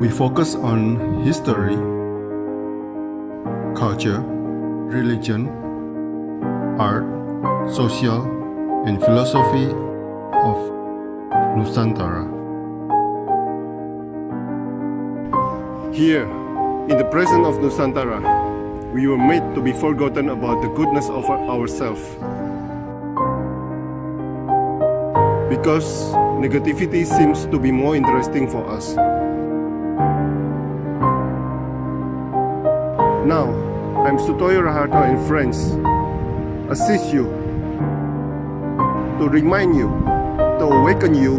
We focus on history, culture, religion, art, social, and philosophy of Nusantara. Here, in the presence of Nusantara, we were made to be forgotten about the goodness of ourselves. Because negativity seems to be more interesting for us. Now, I'm Sutoyo Raharto and friends, assist you, to remind you, to awaken you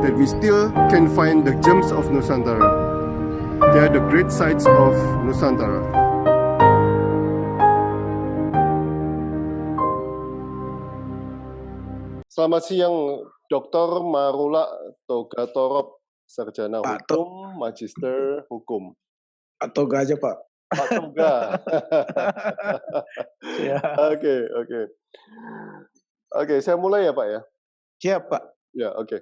that we still can find the gems of Nusantara. They are the great sights of Nusantara. Selamat siang, Dr. Marula Toga Torop, Sarjana Hukum, Magister Hukum. Pak Toga aja, Pak. Pak Toga. Ya. Oke, saya mulai ya, Pak ya? Siap, Pak. Ya, oke.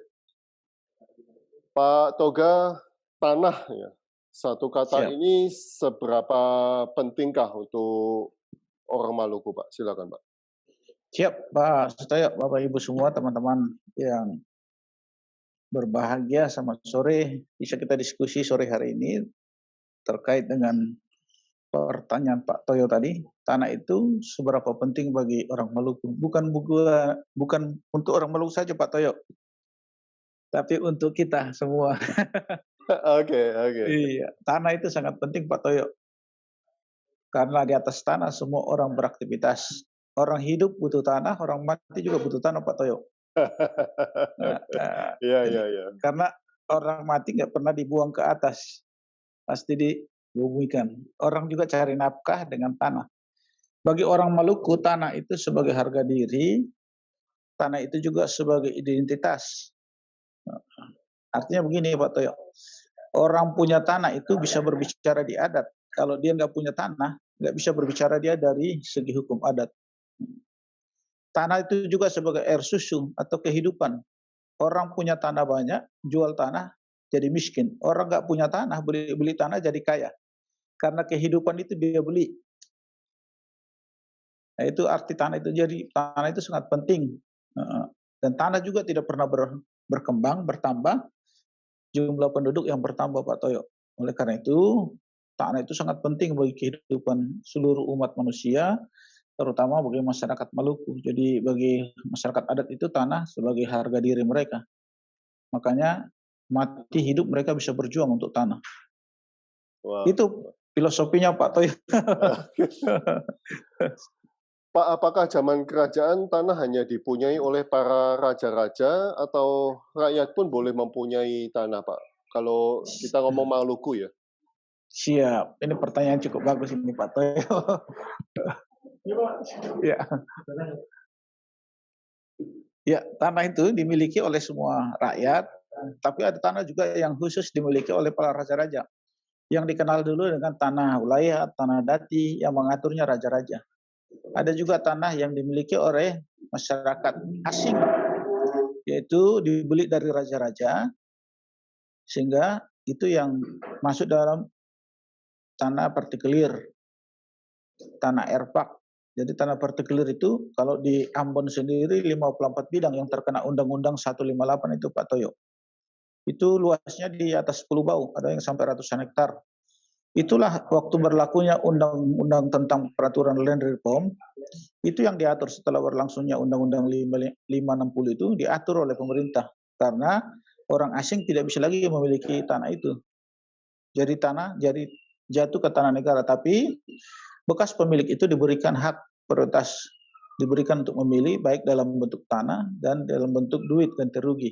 Pak Toga, tanah ya. Satu kata Siap. ini seberapa pentingkah untuk orang Maluku, Pak? Silakan, Pak. Siap, Pak Sutoyo, Bapak Ibu semua, teman-teman yang berbahagia, selamat sore. Bisa kita diskusi sore hari ini terkait dengan pertanyaan Pak Toyo tadi. Tanah itu seberapa penting bagi orang Maluku? Bukan untuk orang Maluku saja, Pak Toyo, tapi untuk kita semua. Oke. Iya, tanah itu sangat penting, Pak Toyo. Karena di atas tanah semua orang beraktivitas. Orang hidup butuh tanah, orang mati juga butuh tanah, Pak Toyo. Iya. Karena orang mati nggak pernah dibuang ke atas, pasti dibumikan. Orang juga cari nafkah dengan tanah. Bagi orang Maluku, tanah itu sebagai harga diri, tanah itu juga sebagai identitas. Artinya begini, Pak Toyo, orang punya tanah itu bisa berbicara di adat. Kalau dia nggak punya tanah, nggak bisa berbicara dia dari segi hukum adat. Tanah itu juga sebagai air susu atau kehidupan. Orang punya tanah banyak, jual tanah jadi miskin. Orang nggak punya tanah, beli tanah jadi kaya. Karena kehidupan itu dia beli. Nah, itu arti tanah itu. Jadi tanah itu sangat penting. Dan tanah juga tidak pernah berkembang, bertambah. Jumlah penduduk yang bertambah, Pak Toyo. Oleh karena itu, tanah itu sangat penting bagi kehidupan seluruh umat manusia, terutama bagi masyarakat Maluku. Jadi bagi masyarakat adat itu tanah sebagai harga diri mereka. Makanya mati hidup mereka bisa berjuang untuk tanah. Wow. Itu filosofinya, Pak Toyo. Pak, apakah zaman kerajaan tanah hanya dipunyai oleh para raja-raja atau rakyat pun boleh mempunyai tanah, Pak? Kalau kita ngomong Maluku ya. Siap. Ini pertanyaan cukup bagus ini, Pak Toyo. Ya, tanah itu dimiliki oleh semua rakyat, tapi ada tanah juga yang khusus dimiliki oleh para raja-raja. Yang dikenal dulu dengan tanah wilayah, tanah dati yang mengaturnya raja-raja. Ada juga tanah yang dimiliki oleh masyarakat asing, yaitu dibeli dari raja-raja, sehingga itu yang masuk dalam tanah partikelir, tanah erpak. Jadi tanah partikelir itu kalau di Ambon sendiri 54 bidang yang terkena Undang-Undang 158 itu, Pak Toyo. Itu luasnya di atas 10 bau, ada yang sampai ratusan hektar. Itulah waktu berlakunya undang-undang tentang peraturan land reform, itu yang diatur setelah berlangsungnya Undang-Undang 560 itu diatur oleh pemerintah. Karena orang asing tidak bisa lagi memiliki tanah itu. Jadi jatuh ke tanah negara, tapi bekas pemilik itu diberikan hak prioritas, diberikan untuk memilih baik dalam bentuk tanah dan dalam bentuk duit ganti rugi.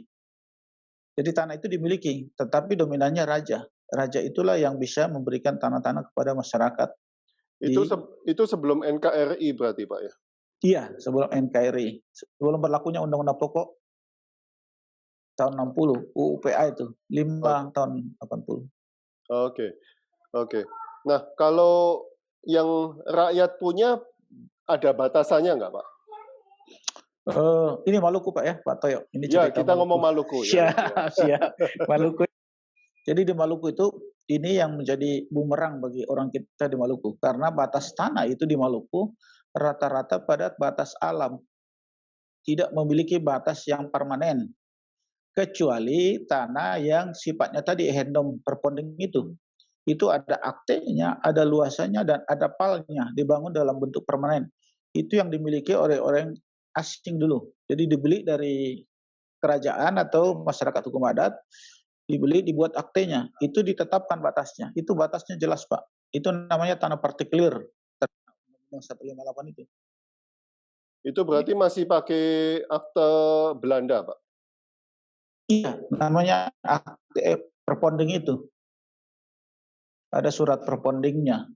Jadi tanah itu dimiliki, tetapi dominannya raja. Raja itulah yang bisa memberikan tanah-tanah kepada masyarakat. Itu sebelum NKRI berarti, Pak ya? Iya, sebelum NKRI. Sebelum berlakunya Undang-Undang Pokok tahun 60, UUPA itu, 5 tahun 80. Oke. Nah, kalau yang rakyat punya ada batasannya nggak, Pak? Ini Maluku, Pak ya, Pak Toyo. Ini ya, kita Maluku. Ngomong Maluku. Siap. Maluku. Jadi di Maluku itu ini yang menjadi bumerang bagi orang kita di Maluku karena batas tanah itu di Maluku rata-rata pada batas alam, tidak memiliki batas yang permanen kecuali tanah yang sifatnya tadi ehendom perponding itu. Itu ada aktenya, ada luasannya dan ada palnya dibangun dalam bentuk permanen. Itu yang dimiliki oleh orang asing dulu. Jadi dibeli dari kerajaan atau masyarakat hukum adat, dibeli dibuat aktenya, itu ditetapkan batasnya. Itu batasnya jelas, Pak. Itu namanya tanah partikulir. Undang-Undang 158 itu. Itu berarti masih pakai akte Belanda, Pak? Iya, namanya akte perponding itu. Ada surat perpondingnya.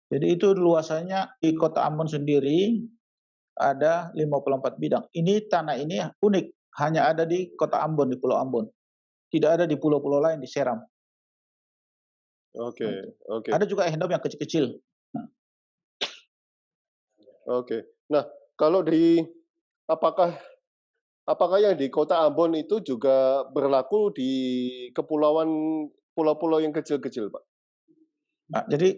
Jadi itu luasannya di Kota Ambon sendiri ada 54 bidang. Ini tanah ini unik, hanya ada di Kota Ambon, di Pulau Ambon. Tidak ada di pulau-pulau lain di Seram. Oke, oke. Ada juga ehendom yang kecil-kecil. Oke. Nah, kalau apakah yang di Kota Ambon itu juga berlaku di pulau-pulau yang kecil-kecil, Pak? Nah, jadi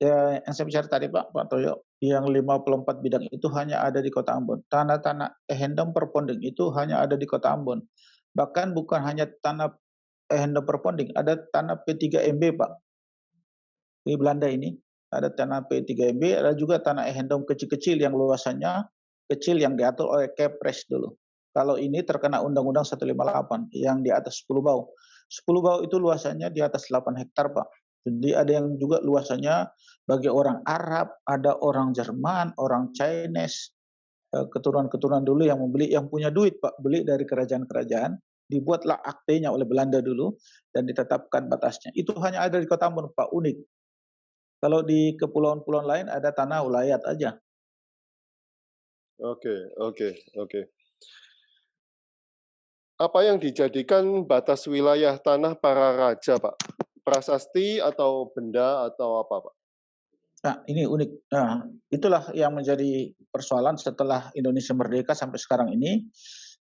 yang saya bicara tadi Pak Toyo, yang 54 bidang itu hanya ada di Kota Ambon. Tanah-tanah ehendom perponding itu hanya ada di Kota Ambon. Bahkan bukan hanya tanah ehendom perponding, ada tanah P3MB Pak. Di Belanda ini ada tanah P3MB, ada juga tanah ehendom kecil-kecil yang luasannya kecil yang diatur oleh Kepres dulu. Kalau ini terkena Undang-Undang 158 yang di atas 10 bau. 10 bau itu luasannya di atas 8 hektar, Pak. Jadi ada yang juga luasannya bagi orang Arab, ada orang Jerman, orang Chinese, keturunan-keturunan dulu yang membeli, yang punya duit, Pak, beli dari kerajaan-kerajaan, dibuatlah aktenya oleh Belanda dulu dan ditetapkan batasnya. Itu hanya ada di Kota Ambon, Pak, unik. Kalau di kepulauan-pulauan lain ada tanah ulayat aja. Oke. Apa yang dijadikan batas wilayah tanah para raja, Pak? Prasasti atau benda atau apa, Pak? Nah, ini unik. Nah, itulah yang menjadi persoalan setelah Indonesia merdeka sampai sekarang ini.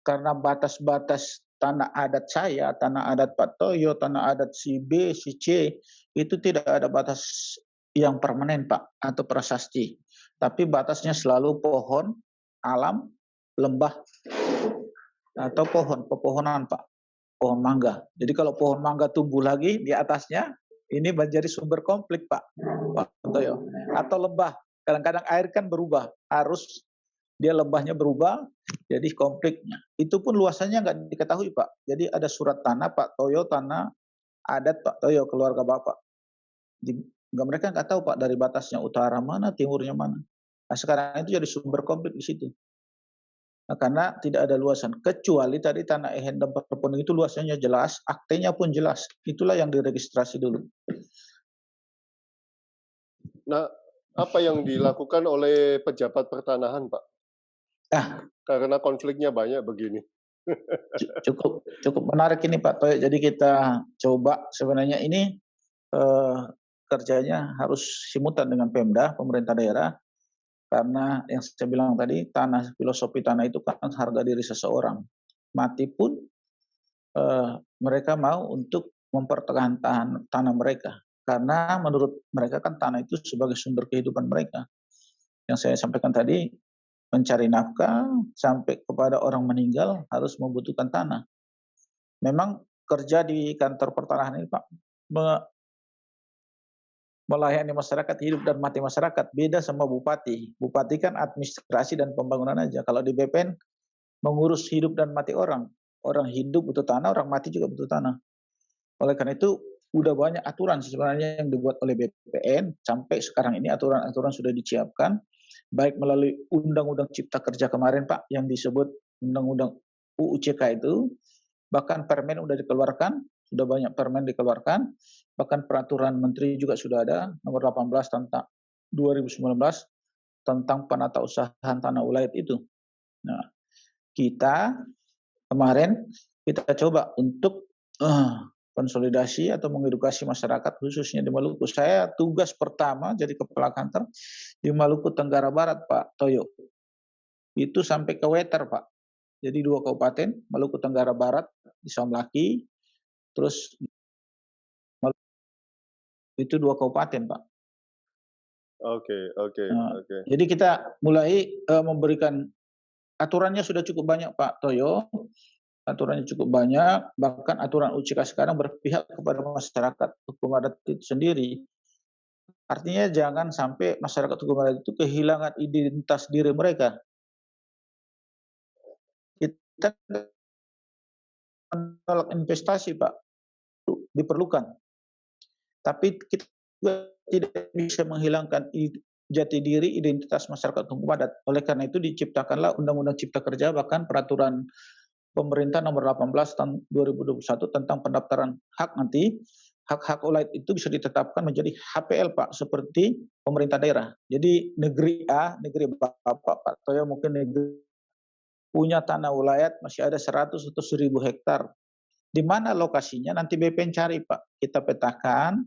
Karena batas-batas tanah adat saya, tanah adat Pak Toyo, tanah adat si B, si C, itu tidak ada batas yang permanen, Pak, atau prasasti. Tapi batasnya selalu pohon, alam, lembah, atau pepohonan, Pak. Pohon mangga. Jadi kalau pohon mangga tumbuh lagi di atasnya, ini menjadi sumber konflik, Pak Toyo. Atau lembah. Kadang-kadang air kan berubah, arus dia lembahnya berubah, jadi konfliknya. Itu pun luasannya nggak diketahui, Pak. Jadi ada surat tanah Pak Toyo, tanah adat Pak Toyo, keluarga Bapak. Mereka nggak tahu, Pak, dari batasnya utara mana, timurnya mana. Nah, sekarang itu jadi sumber konflik di situ. Nah, karena tidak ada luasan, kecuali tadi tanah ehendom perponding itu luasannya jelas, aktenya pun jelas. Itulah yang diregistrasi dulu. Nah, apa yang dilakukan oleh pejabat pertanahan, Pak? Karena konfliknya banyak begini. Cukup menarik ini, Pak Toyo. Jadi kita coba sebenarnya ini kerjanya harus simultan dengan Pemda, pemerintah daerah. Karena yang saya bilang tadi, filosofi tanah itu kan harga diri seseorang. Mati pun mereka mau untuk mempertahankan tanah mereka. Karena menurut mereka kan tanah itu sebagai sumber kehidupan mereka. Yang saya sampaikan tadi, mencari nafkah sampai kepada orang meninggal harus membutuhkan tanah. Memang kerja di kantor pertanahan ini, Pak, melayani masyarakat, hidup dan mati masyarakat, beda sama bupati. Bupati kan administrasi dan pembangunan aja. Kalau di BPN mengurus hidup dan mati orang. Orang hidup butuh tanah, orang mati juga butuh tanah. Oleh karena itu udah banyak aturan sebenarnya yang dibuat oleh BPN, sampai sekarang ini aturan-aturan sudah disiapkan, baik melalui Undang-Undang Cipta Kerja kemarin, Pak, yang disebut Undang-Undang UU-CK itu, bahkan permen udah dikeluarkan, sudah banyak permen dikeluarkan, bahkan peraturan menteri juga sudah ada, nomor 18 tentang 2019 tentang penata usahaan tanah ulayat itu. Nah, kita kemarin kita coba untuk konsolidasi atau mengedukasi masyarakat khususnya di Maluku. Saya tugas pertama jadi kepala kantor di Maluku Tenggara Barat, Pak Toyo. Itu sampai ke Weter, Pak. Jadi 2 kabupaten, Maluku Tenggara Barat di Somlaki, terus itu 2 kabupaten, Pak. Oke oke Eee, oke. jadi kita mulai, memberikan aturannya sudah cukup banyak, Pak Toyo, aturannya cukup banyak, bahkan aturan OJK sekarang berpihak kepada masyarakat hukum adat itu sendiri. Artinya jangan sampai masyarakat hukum adat itu kehilangan identitas diri mereka. Kita menolak investasi, Pak, diperlukan, tapi kita juga tidak bisa menghilangkan jati diri identitas masyarakat hukum adat. Oleh karena itu diciptakanlah Undang-Undang Cipta Kerja, bahkan peraturan pemerintah nomor 18 tahun 2021 tentang pendaftaran hak nanti, hak-hak ulayat itu bisa ditetapkan menjadi HPL, Pak, seperti pemerintah daerah. Jadi negeri A, negeri Bapak, Pak Toyo mungkin negeri punya tanah ulayat masih ada 100 atau 1.000 hektar. Di mana lokasinya nanti BPN cari, Pak. Kita petakan,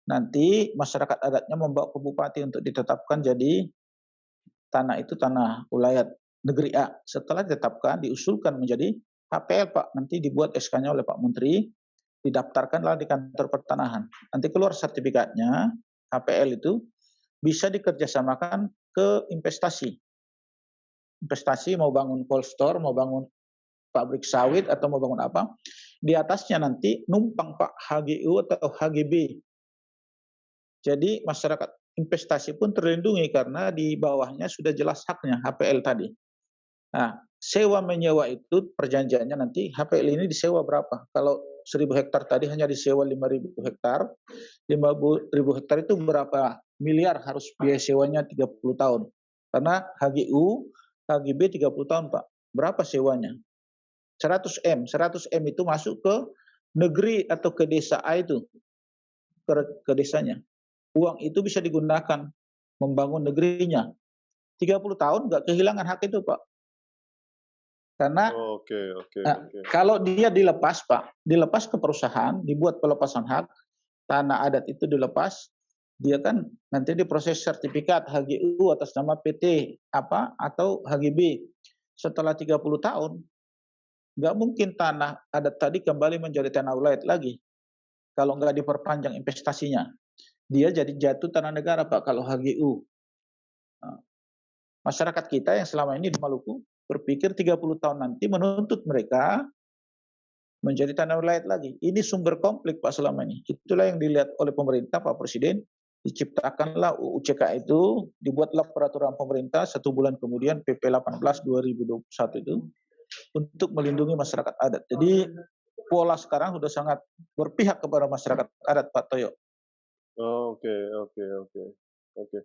nanti masyarakat adatnya membawa ke bupati untuk ditetapkan jadi tanah itu tanah ulayat negeri A. Setelah ditetapkan, diusulkan menjadi HPL, Pak. Nanti dibuat SK-nya oleh Pak Menteri, didaftarkanlah di kantor pertanahan. Nanti keluar sertifikatnya, HPL itu bisa dikerjasamakan ke investasi. Investasi mau bangun cold store, mau bangun pabrik sawit atau mau bangun apa, di atasnya nanti numpang Pak HGU atau HGB. Jadi masyarakat investasi pun terlindungi karena di bawahnya sudah jelas haknya HPL tadi. Nah, sewa menyewa itu perjanjiannya nanti HPL ini disewa berapa? Kalau 1.000 hektar tadi hanya disewa 5.000 hektar, 5.000 hektar itu berapa miliar harus biaya sewanya 30 tahun. Karena HGU, HGB 30 tahun, Pak. Berapa sewanya? 100 M. 100 M itu masuk ke negeri atau ke desa A itu, ke desanya. Uang itu bisa digunakan membangun negerinya. 30 tahun nggak kehilangan hak itu, Pak. Karena Oke oke oke. kalau dia dilepas, Pak, dilepas ke perusahaan, dibuat pelepasan hak, tanah adat itu dilepas, dia kan nanti diproses sertifikat HGU atas nama PT apa atau HGB. Setelah 30 tahun, nggak mungkin tanah adat tadi kembali menjadi tanah ulayat lagi. Kalau nggak diperpanjang investasinya. Dia jadi jatuh tanah negara, Pak, kalau HGU. Masyarakat kita yang selama ini di Maluku berpikir 30 tahun nanti menuntut mereka menjadi tanah ulayat lagi. Ini sumber konflik, Pak, selama ini. Itulah yang dilihat oleh pemerintah, Pak Presiden. Diciptakanlah UU CK itu, dibuatlah peraturan pemerintah 1 bulan kemudian PP 18 2021 itu untuk melindungi masyarakat adat. Jadi pola sekarang sudah sangat berpihak kepada masyarakat adat, Pak Toyo. Oke oke oke oke.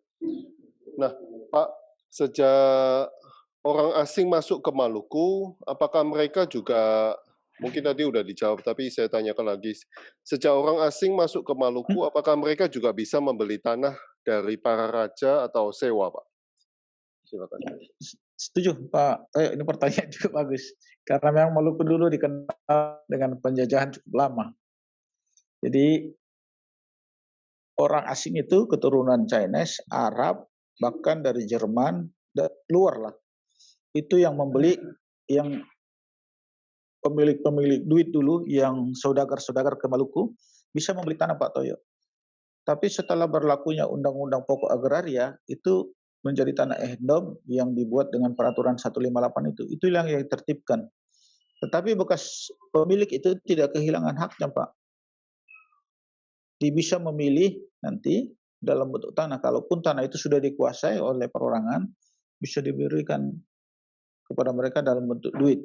Nah, Pak, sejak orang asing masuk ke Maluku, apakah mereka juga mungkin tadi udah dijawab, tapi saya tanyakan lagi. Sejak orang asing masuk ke Maluku, apakah mereka juga bisa membeli tanah dari para raja atau sewa, Pak? Silakan. Setuju, Pak. Ini pertanyaan cukup bagus. Karena memang Maluku dulu dikenal dengan penjajahan cukup lama. Jadi orang asing itu keturunan Chinese, Arab, bahkan dari Jerman, luar lah. Itu yang membeli, yang pemilik-pemilik duit dulu, yang saudagar-saudagar ke Maluku, bisa membeli tanah, Pak Toyo. Tapi setelah berlakunya Undang-Undang Pokok Agraria, itu menjadi tanah ehdom yang dibuat dengan peraturan 158 itu yang ditertibkan. Tetapi bekas pemilik itu tidak kehilangan haknya, Pak. Dia bisa memilih nanti dalam bentuk tanah. Kalaupun tanah itu sudah dikuasai oleh perorangan, bisa diberikan kepada mereka dalam bentuk duit.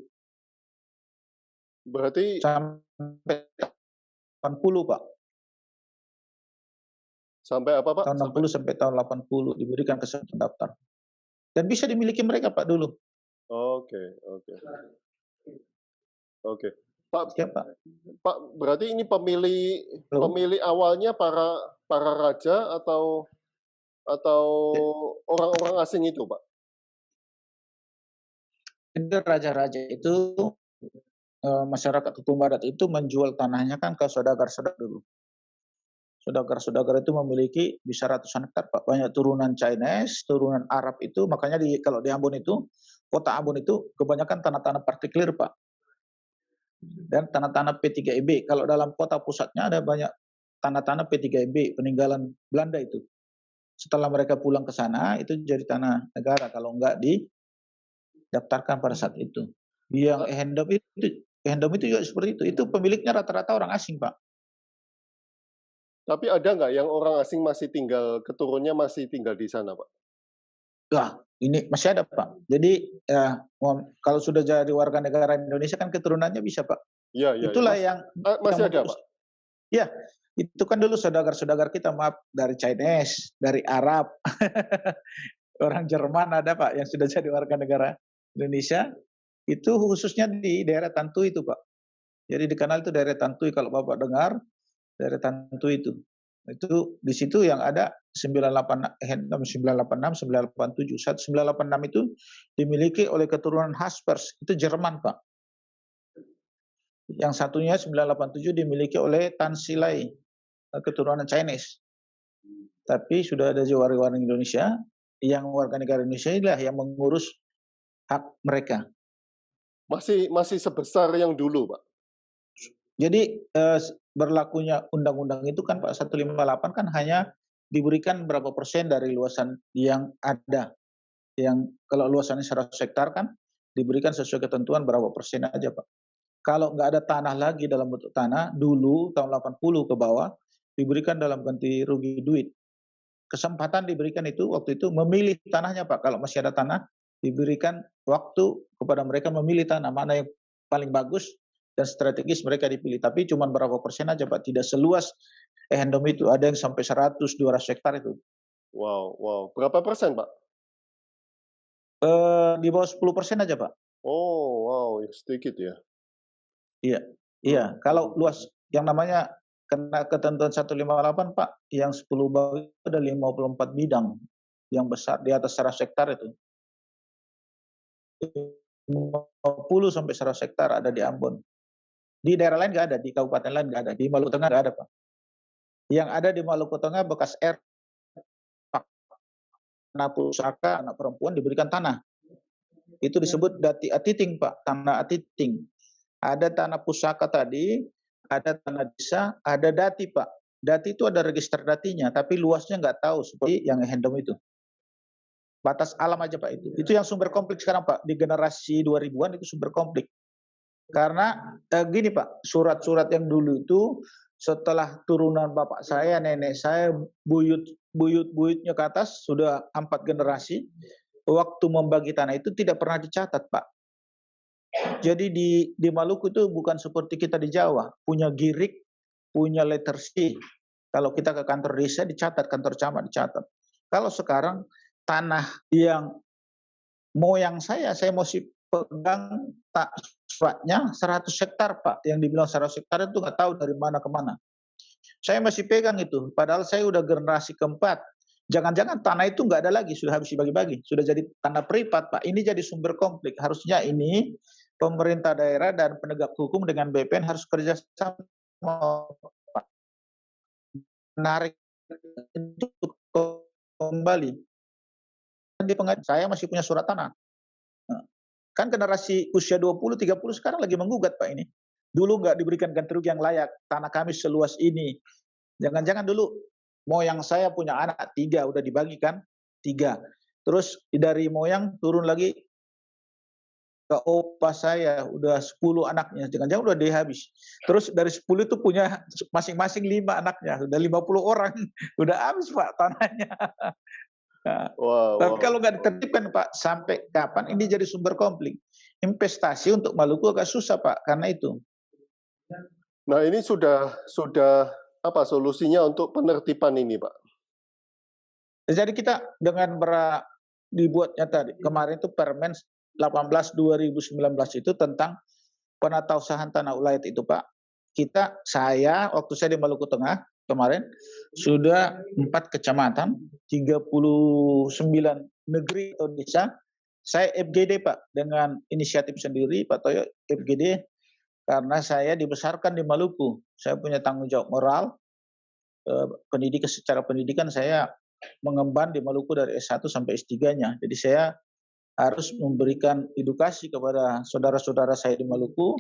Berarti Sampai 80, Pak. sampai apa, Pak? Tahun 60 sampai tahun 80 diberikan ke pendaftar. Dan bisa dimiliki mereka, Pak, dulu. Oke oke. Oke. Pak, Ya, Pak. Pak, berarti ini pemilih awalnya para raja atau orang-orang asing itu, Pak? Jadi raja-raja itu masyarakat hukum adat itu menjual tanahnya kan ke saudagar-saudagar dulu. Saudagar-saudagar itu memiliki bisa ratusan hektar, Pak. Banyak turunan Chinese, turunan Arab itu, makanya kalau di Ambon itu, kota Ambon itu kebanyakan tanah-tanah partikelir, Pak. dan tanah-tanah P3EB. Kalau dalam kota pusatnya ada banyak tanah-tanah P3EB peninggalan Belanda itu. Setelah mereka pulang ke sana itu jadi tanah negara kalau enggak didaftarkan pada saat itu. Yang Ehendom itu juga seperti itu. Itu pemiliknya rata-rata orang asing, Pak. Tapi ada nggak yang orang asing masih tinggal, keturunnya masih tinggal di sana, Pak? Wah, ini masih ada, Pak. Jadi kalau sudah jadi warga negara Indonesia kan keturunannya bisa, Pak. Iya, iya. Itulah Mas, yang masih ada, Pak? Ya, itu kan dulu saudagar-saudagar kita, maaf, dari Chinese, dari Arab, orang Jerman ada, Pak, yang sudah jadi warga negara Indonesia. Itu khususnya di daerah Tantui itu, Pak. Jadi dikenal itu daerah Tantui, kalau Bapak dengar, daerah Tantui itu. Itu di situ yang ada 986, 987. 986 itu dimiliki oleh keturunan Haspers, itu Jerman, Pak. Yang satunya 987 dimiliki oleh Tan Silai, keturunan Chinese. Tapi sudah ada warga Indonesia, yang warga negara Indonesia inilah yang mengurus hak mereka. Masih sebesar yang dulu, Pak? Jadi berlakunya undang-undang itu kan Pak 158 kan hanya diberikan berapa persen dari luasan yang ada. Yang kalau luasannya 100 hektar kan diberikan sesuai ketentuan berapa persen aja, Pak. Kalau nggak ada tanah lagi dalam bentuk tanah, dulu tahun 80 ke bawah diberikan dalam ganti rugi duit. Kesempatan diberikan itu waktu itu memilih tanahnya, Pak. Kalau masih ada tanah, diberikan waktu kepada mereka memilih tanah mana yang paling bagus dan strategis mereka dipilih. Tapi cuma berapa persen aja, Pak. Tidak seluas Ehendom itu. Ada yang sampai 100-200 hektar itu. Wow. Berapa persen, Pak? Di bawah 10% aja, Pak. Oh, wow. Sedikit ya. Iya. Kalau luas yang namanya kena ketentuan 158, Pak, yang 10 bawah itu ada 54 bidang yang besar di atas 100 hektar itu. 50 sampai 100 hektar ada di Ambon. Di daerah lain nggak ada, di kabupaten lain nggak ada, di Maluku Tengah nggak ada, Pak. Yang ada di Maluku Tengah bekas anak pusaka, anak perempuan diberikan tanah. Itu disebut dati atiting, Pak, tanah atiting. Ada tanah pusaka tadi, ada tanah desa, ada dati, Pak. Dati itu ada register datinya, tapi luasnya nggak tahu seperti yang Ehendom itu. Batas alam aja, Pak, itu. Itu yang sumber konflik sekarang, Pak. Di generasi 2000-an itu sumber konflik. Karena gini, Pak, surat-surat yang dulu itu setelah turunan bapak saya, nenek saya, buyut-buyutnya ke atas sudah 4 generasi. Waktu membagi tanah itu tidak pernah dicatat, Pak. Jadi di Maluku itu bukan seperti kita di Jawa, punya girik, punya letter C. Kalau kita ke kantor desa dicatat, kantor camat dicatat. Kalau sekarang tanah yang moyang saya masih pegang tak suratnya 100 hektar, Pak. Yang dibilang 100 hektar itu nggak tahu dari mana ke mana. Saya masih pegang itu, padahal saya udah generasi keempat. Jangan-jangan tanah itu nggak ada lagi, sudah habis dibagi-bagi, sudah jadi tanah privat, Pak. Ini jadi sumber konflik. Harusnya ini pemerintah daerah dan penegak hukum dengan BPN harus kerjasama, Pak. Menarik itu kembali. Saya masih punya surat tanah. Kan generasi usia 20-30 sekarang lagi menggugat, Pak, ini. Dulu nggak diberikan ganti rugi yang layak, tanah kami seluas ini. Jangan-jangan dulu moyang saya punya anak 3, udah dibagikan 3. Terus dari moyang turun lagi ke opa saya, udah 10 anaknya. Jangan-jangan udah dihabis. Terus dari 10 itu punya masing-masing 5 anaknya. Udah 50 orang. Udah habis, Pak, tanahnya. Nah, tapi kalau nggak ditertibkan, Pak, sampai kapan ini jadi sumber konflik? Investasi untuk Maluku agak susah, Pak, karena itu. Nah, ini sudah apa solusinya untuk penertiban ini, Pak? Jadi kita dengan dibuatnya tadi kemarin itu Permen 18 2019 itu tentang penatausahaan tanah ulayat itu, Pak. Saya waktu saya di Maluku Tengah kemarin sudah 4 kecamatan, 39 negeri atau desa. Saya FGD, Pak, dengan inisiatif sendiri, Pak Toyo FGD, karena saya dibesarkan di Maluku. Saya punya tanggung jawab moral. Secara pendidikan saya mengemban di Maluku dari S1 sampai S3-nya. Jadi saya harus memberikan edukasi kepada saudara-saudara saya di Maluku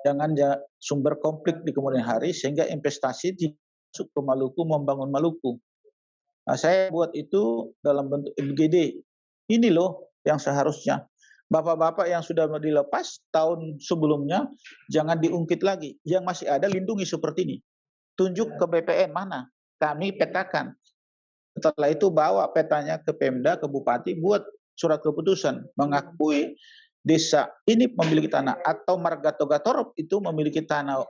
jangan sumber konflik di kemudian hari sehingga investasi masuk ke Maluku, membangun Maluku. Nah, saya buat itu dalam bentuk MGD. Ini loh yang seharusnya. Bapak-bapak yang sudah dilepas tahun sebelumnya, jangan diungkit lagi. Yang masih ada lindungi seperti ini. Tunjuk ke BPN mana, kami petakan. Setelah itu bawa petanya ke Pemda, ke Bupati, buat surat keputusan mengakui desa ini memiliki tanah, atau marga Togatorop itu memiliki tanah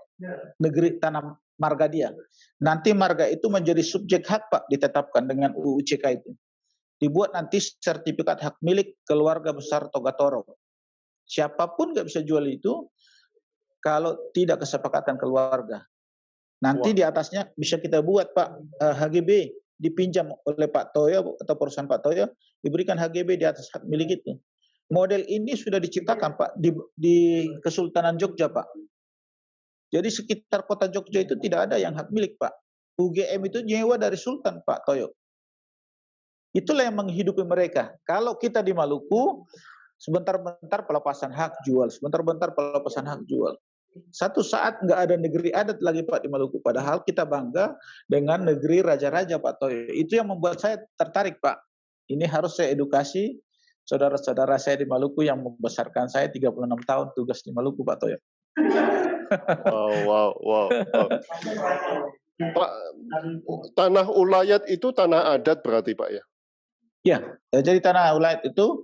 negeri, tanah marga dia. Nanti marga itu menjadi subjek hak Pak, ditetapkan dengan UU CK itu. Dibuat nanti sertifikat hak milik keluarga besar Togatorop. Siapapun nggak bisa jual itu kalau tidak kesepakatan keluarga. Nanti di atasnya bisa kita buat Pak, HGB dipinjam oleh Pak Toyo atau perusahaan Pak Toyo, diberikan HGB di atas hak milik itu. Model ini sudah diciptakan Pak di Kesultanan Jogja Pak. Jadi sekitar kota Jogja itu tidak ada yang hak milik Pak. UGM itu nyewa dari Sultan Pak Toyo. Itulah yang menghidupi mereka. Kalau kita di Maluku, sebentar-bentar pelepasan hak jual, sebentar-bentar pelepasan hak jual. Satu saat nggak ada negeri adat lagi Pak di Maluku. Padahal kita bangga dengan negeri raja-raja Pak Toyo. Itu yang membuat saya tertarik Pak. Ini harus saya edukasi saudara-saudara saya di Maluku yang membesarkan saya 36 tahun tugas di Maluku Pak Toyo. Wow. Pak, tanah ulayat itu tanah adat berarti Pak ya? Ya, jadi tanah ulayat itu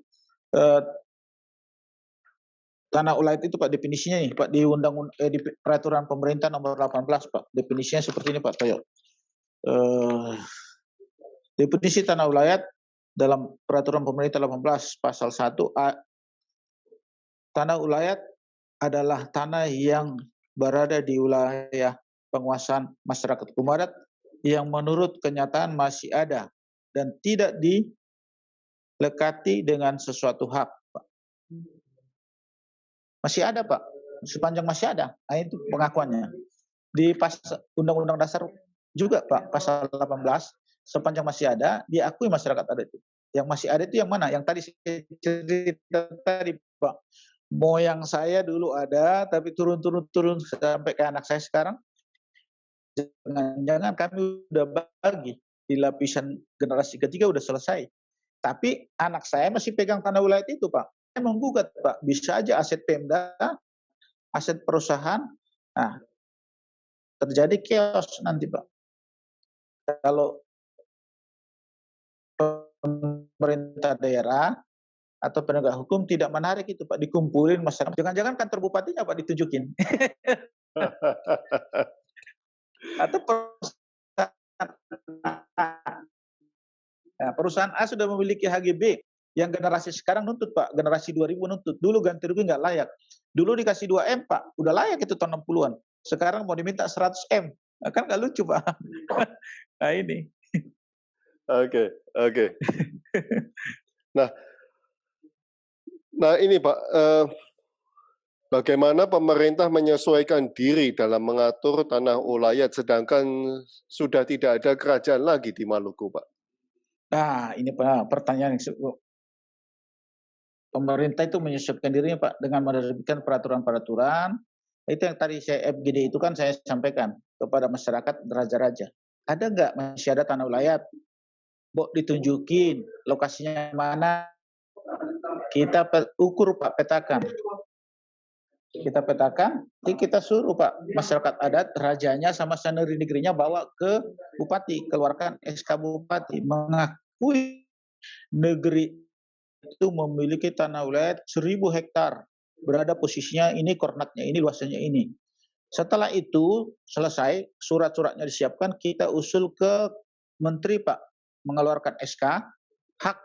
tanah ulayat itu Pak definisinya nih Pak di di peraturan pemerintah nomor 18 Pak. Definisinya seperti ini Pak Toyo. Definisi tanah ulayat dalam peraturan pemerintah 18 pasal 1A, tanah ulayat adalah tanah yang berada di wilayah penguasaan masyarakat hukum adat yang menurut kenyataan masih ada dan tidak dilekati dengan sesuatu hak, Pak. Masih ada, Pak. Sepanjang masih ada. Nah, itu pengakuannya. Di Undang-Undang Dasar juga, Pak, pasal 18, sepanjang masih ada, diakui masyarakat adat itu. Yang masih ada itu yang mana? Yang tadi saya cerita tadi, Pak. Moyang saya dulu ada, tapi turun sampai ke anak saya sekarang. Jangan-jangan kami udah bagi di lapisan generasi ketiga udah selesai. Tapi anak saya masih pegang tanah wilayah itu, Pak. Saya menggugat, Pak. Bisa aja aset Pemda, aset perusahaan, nah terjadi chaos nanti, Pak. Kalau pemerintah daerah atau penegak hukum tidak menarik itu Pak, dikumpulin masyarakat. Jangan-jangan kantor bupatinya Pak ditunjukin. Atau perusahaan A sudah memiliki HGB, yang generasi sekarang nuntut Pak, generasi 2000 nuntut. Dulu ganti rugi nggak layak. Dulu dikasih 2M Pak, udah layak itu tahun 60-an. Sekarang mau diminta 100M. Nah, kan nggak lucu Pak. Nah ini. Oke. Nah ini Pak, bagaimana pemerintah menyesuaikan diri dalam mengatur tanah ulayat sedangkan sudah tidak ada kerajaan lagi di Maluku, Pak? Nah, ini Pak, pertanyaan yang pemerintah itu menyesuaikan dirinya Pak dengan menerbitkan peraturan-peraturan. Itu yang tadi saya FGD itu kan saya sampaikan kepada masyarakat raja-raja. Ada nggak masih ada tanah ulayat? Ditunjukin lokasinya mana? Kita ukur Pak, petakan. Kita petakan, kita suruh Pak masyarakat adat, rajanya sama saneri negerinya bawa ke bupati, keluarkan SK bupati mengakui negeri itu memiliki tanah ulayat 1000 hektar, berada posisinya ini, koordinatnya ini, luasannya ini. Setelah itu selesai, surat-suratnya disiapkan, kita usul ke menteri Pak, mengeluarkan SK, hak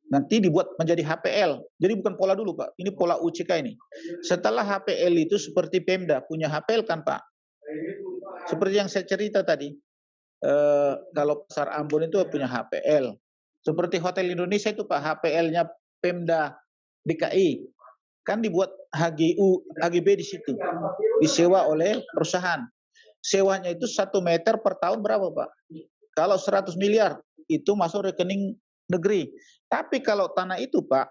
nanti dibuat menjadi HPL. Jadi bukan pola dulu Pak, ini pola UCK ini. Setelah HPL itu seperti Pemda punya HPL kan Pak. Seperti yang saya cerita tadi, kalau Pasar Ambon itu punya HPL. Seperti Hotel Indonesia itu Pak, HPL-nya Pemda DKI. Kan dibuat HGB di situ. Disewa oleh perusahaan. Sewanya itu 1 meter per tahun berapa Pak? Kalau 100 miliar itu masuk rekening negeri. Tapi kalau tanah itu Pak,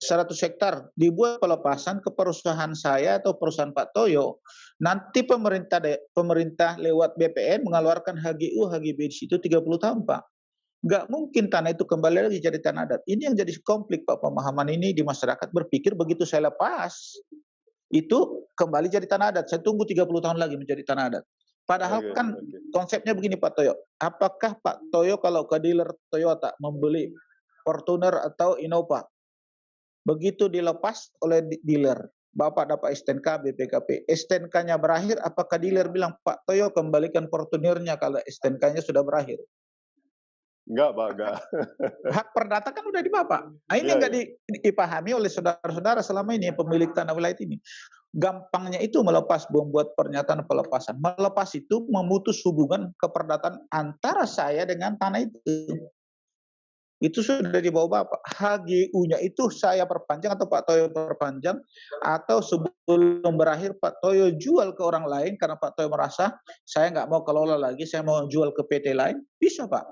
100 hektar dibuat pelepasan ke perusahaan saya atau perusahaan Pak Toyo, nanti pemerintah lewat BPN mengeluarkan HGU, HGB di situ 30 tahun, Pak. Nggak mungkin tanah itu kembali lagi jadi tanah adat. Ini yang jadi konflik, Pak, pemahaman ini di masyarakat berpikir begitu saya lepas, itu kembali jadi tanah adat. Saya tunggu 30 tahun lagi menjadi tanah adat. Padahal kan konsepnya begini Pak Toyo, apakah Pak Toyo kalau ke dealer Toyota membeli Fortuner atau Innova, begitu dilepas oleh dealer, Bapak dapat STNK, BPKP, STNK-nya berakhir, apakah dealer bilang, Pak Toyo kembalikan Fortunernya kalau STNK-nya sudah berakhir? Enggak, Pak, enggak. Hak perdata kan udah di Bapak. Nah, ini nggak dipahami oleh saudara-saudara selama ini pemilik tanah wilayah ini. Gampangnya itu membuat pernyataan pelepasan. Melepas itu memutus hubungan keperdataan antara saya dengan tanah itu. Itu sudah dibawa Bapak. HGU-nya itu saya perpanjang atau Pak Toyo perpanjang, atau sebelum berakhir Pak Toyo jual ke orang lain karena Pak Toyo merasa saya nggak mau kelola lagi, saya mau jual ke PT lain, bisa Pak.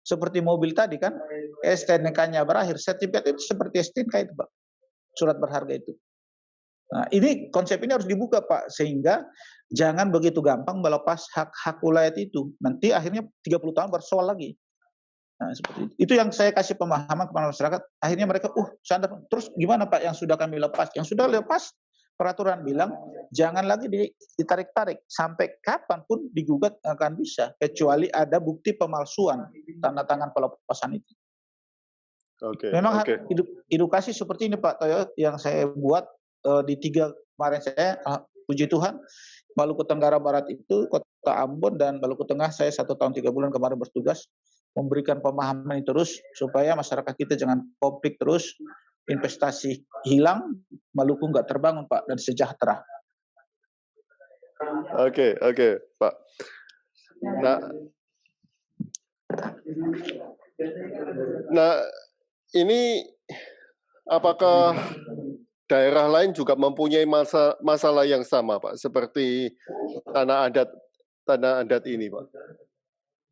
Seperti mobil tadi kan, STNK-nya berakhir, sertifikat itu seperti STNK itu Pak, surat berharga itu. Nah, ini konsep ini harus dibuka Pak, sehingga jangan begitu gampang melepas hak-hak wilayah itu. Nanti akhirnya 30 tahun bersoal lagi. Nah, seperti itu. Itu yang saya kasih pemahaman kepada masyarakat. Akhirnya mereka, sadar. Terus gimana Pak yang sudah kami lepas? Yang sudah lepas, peraturan bilang jangan lagi ditarik-tarik. Sampai kapanpun digugat akan bisa. Kecuali ada bukti pemalsuan tanda tangan pelepasan itu. Memang edukasi seperti ini Pak Toyo yang saya buat di 3 kemarin saya, puji Tuhan, Maluku Tenggara Barat itu, Kota Ambon, dan Maluku Tengah saya 1 tahun 3 bulan kemarin bertugas memberikan pemahaman ini terus supaya masyarakat kita jangan konflik terus, investasi hilang, Maluku nggak terbangun Pak, dan sejahtera. Oke, Pak. Nah, ini apakah daerah lain juga mempunyai masalah yang sama, Pak, seperti tanah adat ini, Pak?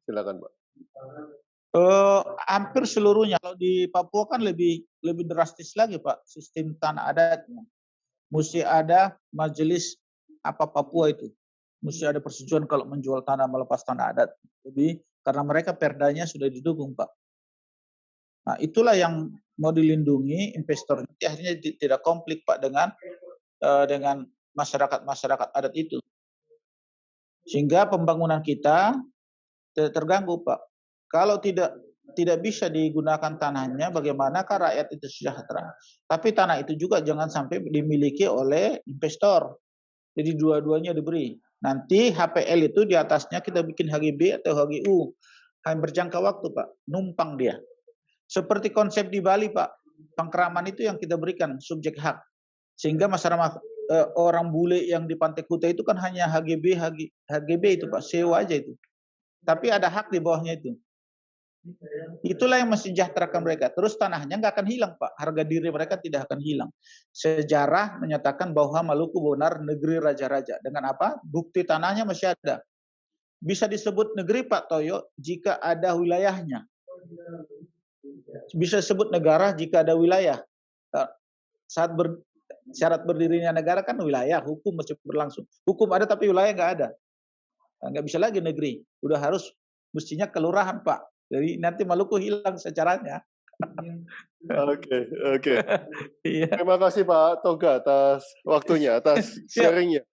Silakan, Pak. Hampir seluruhnya. Kalau di Papua kan lebih drastis lagi Pak, sistem tanah adatnya. Mesti ada majelis Papua itu. Mesti ada persetujuan kalau menjual tanah, melepas tanah adat. Jadi karena mereka perdanya sudah didukung Pak. Nah, itulah yang mau dilindungi investor. Akhirnya tidak konflik Pak dengan masyarakat adat itu. Sehingga pembangunan kita tidak terganggu Pak. Kalau tidak bisa digunakan tanahnya, bagaimanakah rakyat itu sejahtera? Tapi tanah itu juga jangan sampai dimiliki oleh investor. Jadi dua-duanya diberi. Nanti HPL itu di atasnya kita bikin HGB atau HGU. Hanya berjangka waktu Pak, numpang dia. Seperti konsep di Bali Pak, pengkeraman itu yang kita berikan subjek hak. Sehingga masyarakat orang bule yang di Pantai Kuta itu kan hanya HGB itu Pak, sewa aja itu. Tapi ada hak di bawahnya itu. Itulah yang mensejahterakan mereka. Terus tanahnya nggak akan hilang Pak. Harga diri mereka tidak akan hilang. Sejarah menyatakan bahwa Maluku benar negeri raja-raja. Dengan apa? Bukti tanahnya masih ada. Bisa disebut negeri Pak Toyo jika ada wilayahnya. Bisa disebut negara jika ada wilayah. Saat syarat berdirinya negara kan wilayah, hukum masih berlangsung. Hukum ada tapi wilayah nggak ada. Nggak bisa lagi negeri. Udah harus mestinya kelurahan Pak. Jadi nanti Maluku hilang secaranya. Oke. Terima kasih Pak Toga atas waktunya, atas sharingnya.